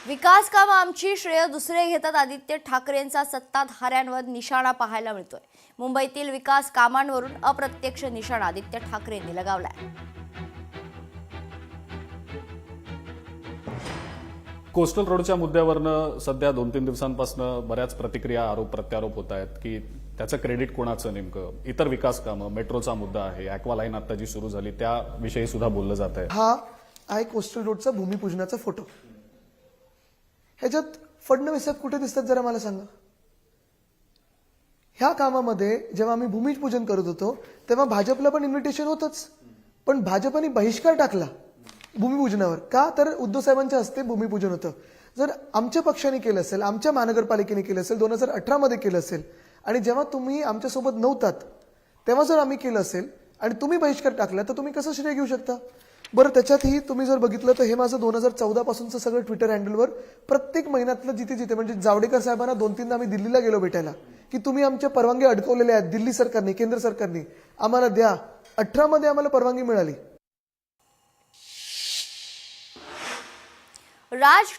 विकास काम आमची श्रेय दुसरे घेतात आदित्य ठाकरेंचा सत्ताधाऱ्यांवर निशाणा पाहायला मिळतोय। मुंबईतील विकास कामांवरून अप्रत्यक्ष निशाणा आदित्य ठाकरेंनी लगावलाय। कोस्टल रोडच्या मुद्द्यावरनं सध्या 2-3 दिवसांपासून बऱ्याच प्रतिक्रिया, आरोप प्रत्यारोप होत आहेत की त्याचं क्रेडिट कोणाचं नेमकं। इतर विकास कामं, मेट्रोचा मुद्दा आहे, ॲक्वा लाईन आता जी सुरू झाली त्याविषयी सुद्धा बोललं जात आहे। हा आहे कोस्टल रोडचा भूमिपूजनाचा फोटो। ह्याच्यात फडणवीस साहेब कुठे दिसतात जरा मला सांगा। ह्या कामामध्ये जेव्हा आम्ही भूमिपूजन करत होतो तेव्हा भाजपला पण इन्व्हिटेशन होतच, पण भाजपने बहिष्कार टाकला भूमिपूजनावर। का तर उद्धव साहेबांच्या हस्ते भूमिपूजन होतं। जर आमच्या पक्षाने केलं असेल, आमच्या महानगरपालिकेने केलं असेल, 2018 मध्ये केलं असेल आणि जेव्हा तुम्ही आमच्यासोबत नव्हतात तेव्हा जर आम्ही केलं असेल आणि तुम्ही बहिष्कार टाकला तर तुम्ही कसं श्रेय घेऊ शकता? बरं, त्याच्यातही तुम्ही जर बघितलं तर हे माझं 2014 पासूनचं सगळं ट्विटर हँडलवर प्रत्येक महिन्यातलं जिथे जिथे म्हणजे जावडेकर साहेबांना 2-3दा आम्ही दिल्लीला गेलो भेटायला की तुम्ही आमच्या परवानगी अडकवलेल्या आहेत दिल्ली सरकारने, केंद्र सरकारने, आम्हाला द्या। 18 मध्ये आम्हाला परवानगी मिळाली। राज